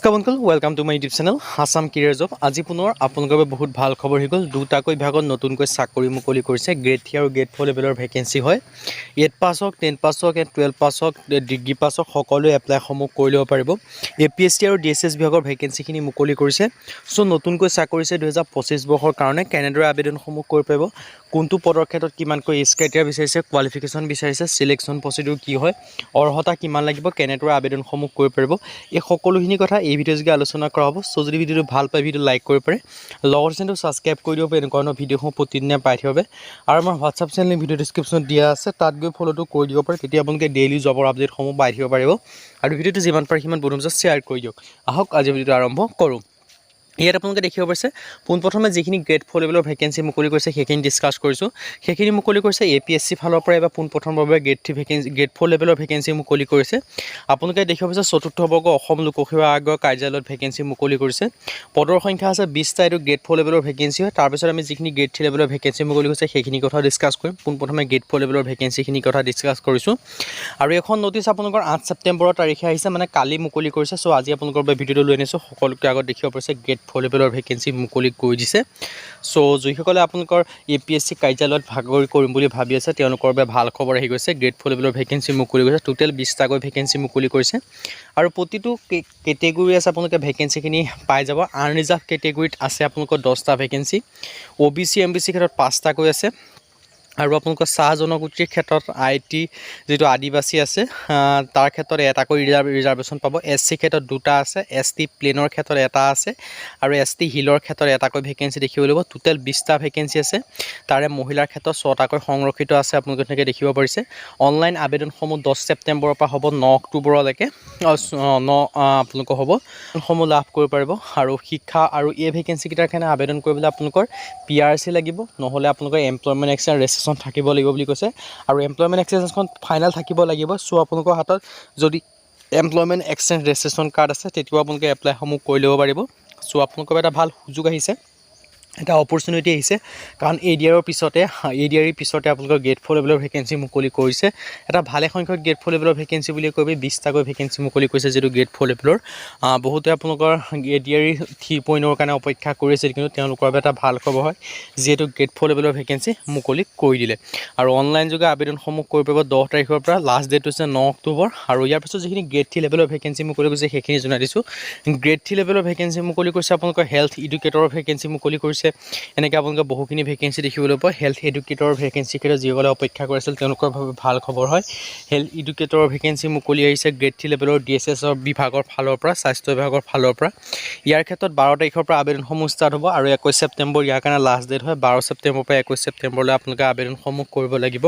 নমস্কাৰ বন্ধুসকল, welcome to my YouTube channel Assam career job. আজি পুনৰ আপোনালোকৰ বাবে বহুত ভাল খবৰ হৈ গ'ল। দুটাকৈ বিভাগত নতুনকৈ চাকৰি মুকলি কৰিছে। গ্ৰেড 3 আৰু গ্ৰেড 4 লেভেলৰ ভেকেঞ্চি হয়। 8 পাছ হওক, 10 পাছ হওক, 12 পাছ হওক, ডিগ্ৰী পাছ হওক, সকলোৱে এপ্লাইসমূহ কৰি ল'ব পাৰিব। APSC আৰু DSS বিভাগৰ ভেকেঞ্চিখিনি মুকলি কৰিছে। চ' নতুনকৈ চাকৰি আছে 2025 বৰ্ষৰ কাৰণে। কেনেদৰে আবেদনসমূহ কৰিব পাৰিব, কোনটো পদৰ ক্ষেত্ৰত কিমানকৈ এজ ক্ৰাইটেৰিয়া বিচাৰিছে, কোৱালিফিকেশ্যন বিচাৰিছে, চিলেকশ্যন প্ৰচিডিউৰ কি হয়, অৰ্হতা কিমান লাগিব, কেনেদৰে আবেদনসমূহ কৰিব পাৰিব, এই সকলোখিনি কথা এই ভিডিঅ' যোগে আলোচনা কৰা হ'ব। চ' যদি ভিডিঅ'টো ভাল পায় ভিডিঅ' লাইক কৰিব পাৰে, লগৰ চেনেলটো ছাবস্ক্ৰাইব কৰি দিব পাৰে এনেকুৱা ধৰণৰ ভিডিঅ'সমূহ প্ৰতিদিনে পাই থাকিব বাবে। আৰু আমাৰ হোৱাটছআপ চেনেল ভিডিঅ' ডিছক্ৰিপশ্যনত দিয়া আছে, তাত গৈ ফ'ল'টো কৰি দিব পাৰে। তেতিয়া আপোনালোকে ডেইলি জবৰ আপডেটসমূহ পাই থাকিব পাৰিব। আৰু ভিডিঅ'টো যিমান পাৰে সিমান বন্ধুৰ মাজত শ্বেয়াৰ কৰি দিয়ক। আহক আজি ভিডিঅ'টো আৰম্ভ কৰোঁ। ইয়াত আপোনালোকে দেখিব পাৰিছে পোনপ্ৰথমে যিখিনি গ্ৰেড 4 লেভেলৰ ভেকেঞ্চি মুকলি কৰিছে সেইখিনি ডিছকাছ কৰিছোঁ। সেইখিনি মুকলি কৰিছে APSC ফালৰ পৰা এবাৰ পোনপ্ৰথমভাৱে গ্ৰেড 4 লেভেলৰ ভেকেঞ্চি মুকলি কৰিছে। আপোনালোকে দেখিব পাৰিছে চতুৰ্থ বৰ্গ অসম লোকসেৱা আয়োগৰ কাৰ্যালয়ত ভেকেঞ্চি মুকলি কৰিছে। পদৰ সংখ্যা আছে 20টা। এইটো গ্ৰেড 4 লেভেলৰ ভেকেঞ্চি হয়। তাৰপিছত আমি যিখিনি গ্ৰেড 3 লেভেলৰ ভেকেঞ্চি মুকলি কৰিছে সেইখিনি কথা ডিছকাছ কৰিম। পোনপ্ৰথমে গ্ৰেড 4 লেভেলৰ ভেকেঞ্চিখিনিৰ কথা ডিছকাছ কৰিছোঁ। আৰু এখন নটিছ আপোনালোকৰ 8 ছেপ্টেম্বৰৰ তাৰিখে আহিছে, মানে কালি মুকলি কৰিছে। চ' আজি আপোনালোকৰ বাবে ভিডিঅ'টো লৈ আনিছোঁ। সকলোকে আগত দেখিব পাৰিছে গ্ৰেড 4 লেভেলৰ ভেকেঞ্চি মুকলি কৰি দিছে। চ' যিসকলে আপোনালোকৰ APSC কাৰ্যালয়ত ভাগৰি কৰিম বুলি ভাবি আছে তেওঁলোকৰ বাবে ভাল খবৰ আহি গৈছে। গ্ৰেড 4 লেভেলৰ ভেকেঞ্চি মুকলি কৰিছে। টোটেল 20টাকৈ ভেকেঞ্চি মুকলি কৰিছে। আৰু প্ৰতিটো কেটেগৰী আছে আপোনালোকে ভেকেঞ্চিখিনি পাই যাব। আনৰিজাৰ্ভ কেটেগৰীত আছে আপোনালোকৰ 10টা ভেকেঞ্চি। OBC MBC ক্ষেত্ৰত 5টাকৈ আছে। আৰু আপোনালোকৰ চাহ জনগোষ্ঠীৰ ক্ষেত্ৰত IT যিটো আদিবাসী আছে তাৰ ক্ষেত্ৰত এটাকৈ ৰিজাৰ্ভেশ্যন পাব। SC ক্ষেত্ৰত 2টা আছে। ST প্লেনৰ ক্ষেত্ৰত 1টা আছে। আৰু ST হিলৰ ক্ষেত্ৰত 1টাকৈ ভেকেঞ্চি দেখিব লাগিব। টোটেল 20টা ভেকেঞ্চি আছে। তাৰে মহিলাৰ ক্ষেত্ৰত 6টাকৈ সংৰক্ষিত আছে। আপোনালোকে তেনেকৈ দেখিব পাৰিছে। অনলাইন আবেদনসমূহ 10 ছেপ্টেম্বৰৰ পৰা হ'ব 9 অক্টোবৰলৈকে আপোনালোকৰ হ'ব সমূহ লাভ কৰিব পাৰিব। আৰু শিক্ষা আৰু এই ভেকেঞ্চিকেইটাৰ কাৰণে আবেদন কৰিবলৈ আপোনালোকৰ PRC লাগিব, নহ'লে আপোনালোকৰ এমপ্লয়মেণ্ট এক্সচেঞ্জ ৰেজিষ্ট্ৰেশ্যন থাকিব লাগিব বুলি কৈছে। আৰু এমপ্লয়মেণ্ট এক্সচেঞ্জখন ফাইনেল থাকিব লাগিব। চ' আপোনালোকৰ হাতত যদি এমপ্লয়মেণ্ট এক্সচেঞ্জ ৰেজিষ্ট্ৰেশ্যন কাৰ্ড আছে তেতিয়াও আপোনালোকে এপ্লাইসমূহ কৰি ল'ব পাৰিব। চ' আপোনালোকৰ এটা ভাল সুযোগ আহিছে, এটা অপৰচুনিটি আহিছে। কাৰণ ADR-ৰ পিছতে আপোনালোকৰ গ্ৰেড 4 লেভেলৰ ভেকেঞ্চি মুকলি কৰিছে। এটা ভালে সংখ্যক গ্ৰেড 4 লেভেলৰ ভেকেঞ্চি বুলি কৈ 20টাকৈ ভেকেঞ্চি মুকলি কৰিছে যিটো গ্ৰেড 4 লেভেলৰ। বহুতে আপোনালোকৰ ADR 3.0ৰ কাৰণে অপেক্ষা কৰি আছিল, কিন্তু তেওঁলোকৰ বাবে এটা ভাল খবৰ হয় যিহেতু গ্ৰেড 4 লেভেলৰ ভেকেঞ্চি মুকলি কৰি দিলে। আৰু অনলাইন যোগে আবেদনসমূহ কৰিব পাৰিব 10 তাৰিখৰ পৰা। লাষ্ট ডেট হৈছে 9 অক্টোবৰ। আৰু ইয়াৰ পিছত যিখিনি গ্ৰেড 3 লেভেলৰ ভেকেঞ্চি মুকলি কৰিছে সেইখিনি জনাই দিছোঁ। গ্ৰেড 3 লেভেলৰ ভেকেঞ্চি মুকলি কৰিছে আপোনালোকৰ হেল্থ এডুকেটৰৰ ভেকেঞ্চি মুকলি কৰিছে। এনেকৈ আপোনালোকে বহুখিনি ভেকেঞ্চি দেখিবলৈ পোৱা। হেল্থ এডুকেটৰৰ ভেকেঞ্চি ক্ষেত্ৰত যিসকলে অপেক্ষা কৰিছিল তেওঁলোকৰ বাবে ভাল খবৰ হয়। হেল্থ এডুকেটৰৰ ভেকেঞ্চি মুকলি আহিছে গ্ৰেড 3 লেভেলৰ DSS বিভাগৰ ফালৰ পৰা, স্বাস্থ্য বিভাগৰ ফালৰ পৰা। ইয়াৰ ক্ষেত্ৰত 12 তাৰিখৰ পৰা আবেদনসমূহ ষ্টাৰ্ট হ'ব। আৰু 21 ছেপ্টেম্বৰ ইয়াৰ কাৰণে লাষ্ট ডেট হয়। 12 ছেপ্টেম্বৰৰ পৰা 21 ছেপ্টেম্বৰলৈ আপোনালোকে আবেদনসমূহ কৰিব লাগিব।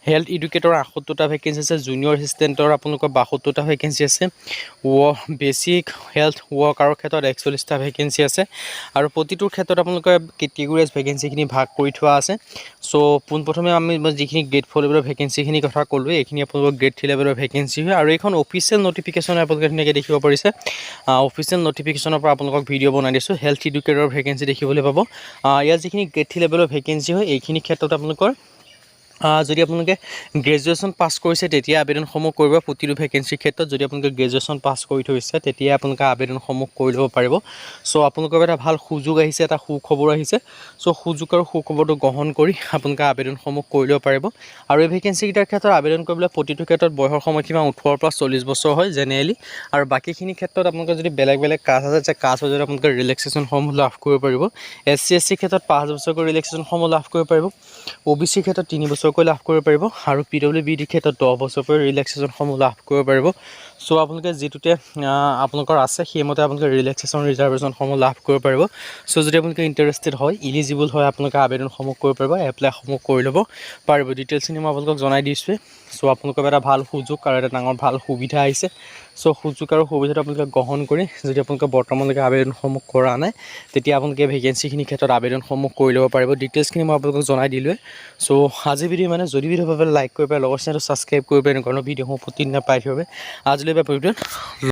হেল্থ এডুকেটৰ 78টা ভেকেঞ্চি আছে। জুনিয়ৰ এছিষ্টেণ্টৰ আপোনালোকৰ 72টা ভেকেঞ্চি আছে। বেচিক হেল্থ ৱৰ্কাৰৰ ক্ষেত্ৰত 41টা ভেকেঞ্চি আছে। আৰু প্ৰতিটোৰ ক্ষেত্ৰত আপোনালোকৰ কেটেগৰীজ ভেকেঞ্চিখিনি ভাগ কৰি থোৱা আছে। চ' পোনপ্ৰথমে আমি যিখিনি গ্ৰেড 4 লেভেলৰ ভেকেঞ্চিখিনি কথা ক'লোঁ, এইখিনি আপোনালোকৰ গ্ৰেড 3 লেভেলৰ ভেকেঞ্চি হয়। আৰু এইখন অফিচিয়েল নটিফিকেশ্যন আপোনালোকে ধুনীয়াকৈ দেখিব পাৰিছে। অফিচিয়েল নটিফিকেশ্যনৰ পৰা আপোনালোকক ভিডিঅ' বনাই দিছোঁ। হেল্থ এডুকেটৰৰ ভেকেঞ্চি দেখিবলৈ পাব। ইয়াত যিখিনি গ্ৰেড 3 লেভেলৰ ভেকেঞ্চি হয় এইখিনি ক্ষেত্ৰত আপোনালোকৰ যদি আপোনালোকে গ্ৰেজুৱেশ্যন পাছ কৰিছে তেতিয়া আবেদনসমূহ কৰিব। প্ৰতিটো ভেকেঞ্চিৰ ক্ষেত্ৰত যদি আপোনালোকে গ্ৰেজুৱেশ্যন পাছ কৰি থৈছে তেতিয়া আপোনালোকে আবেদনসমূহ কৰি ল'ব পাৰিব। চ' আপোনালোকৰ এটা ভাল সুযোগ আহিছে, এটা সুখবৰ আহিছে। চ' সুযোগ আৰু সুখবৰটো গ্ৰহণ কৰি আপোনালোকে আবেদনসমূহ কৰি ল'ব পাৰিব। আৰু এই ভেকেঞ্চিকেইটাৰ ক্ষেত্ৰত আবেদন কৰিবলৈ প্ৰতিটো ক্ষেত্ৰত বয়সৰ সময়সীমা 18 পৰা 40 বছৰ হয় জেনেৰেলি। আৰু বাকীখিনি ক্ষেত্ৰত আপোনালোকে যদি বেলেগ কাষ্ট আছে যে কাষ্ট যদি আপোনালোকে ৰিলেক্সেশ্যনসমূহ লাভ কৰিব পাৰিব। SC SC ক্ষেত্ৰত 5 বছৰকৈ ৰিলেক্সেশ্যনসমূহ লাভ কৰিব পাৰিব। OBC ক্ষেত্ৰত 3 বছৰকৈ লাভ কৰিব পাৰিব। আৰু PWBD ক্ষেত্ৰত 10 বছৰকৈ ৰিলেক্সেশ্যনসমূহ লাভ কৰিব পাৰিব। চ' আপোনালোকে যিটোতে আপোনালোকৰ আছে সেইমতে আপোনালোকে ৰিজাৰ্ভেশ্যনসমূহ লাভ কৰিব পাৰিব। চ' যদি আপোনালোকে ইণ্টাৰেষ্টেড হয়, ইলিজিবল হয়, আপোনালোকে আবেদনসমূহ কৰিব পাৰিব, এপ্লাইসমূহ কৰি ল'ব পাৰিব। ডিটেইলছখিনি মই আপোনালোকক জনাই দিছোঁৱে। চ' আপোনালোকৰ এটা ভাল সুযোগ আৰু এটা ডাঙৰ ভাল সুবিধা আহিছে। চ' সুযোগ আৰু সুবিধাটো আপোনালোকে গ্ৰহণ কৰি যদি আপোনালোকে বৰ্তমানলৈকে আবেদনসমূহ কৰা নাই তেতিয়া আপোনালোকে ভেকেঞ্চিখিনিৰ ক্ষেত্ৰত আবেদনসমূহ কৰি ল'ব পাৰিব। ডিটেইলছখিনি মই আপোনালোকক জনাই দিলোঁৱে। চ' আজি ভিডিঅ' যদি ভিডিঅ' ভাল পালে লাইক কৰিব পাৰে, লগৰ চেনেলটো ছাবস্ক্ৰাইব কৰিব পাৰে, এনেকুৱা ধৰণৰ ভিডিঅ'সমূহ প্ৰতিদিনে পাই থাকিব। আজিলৈ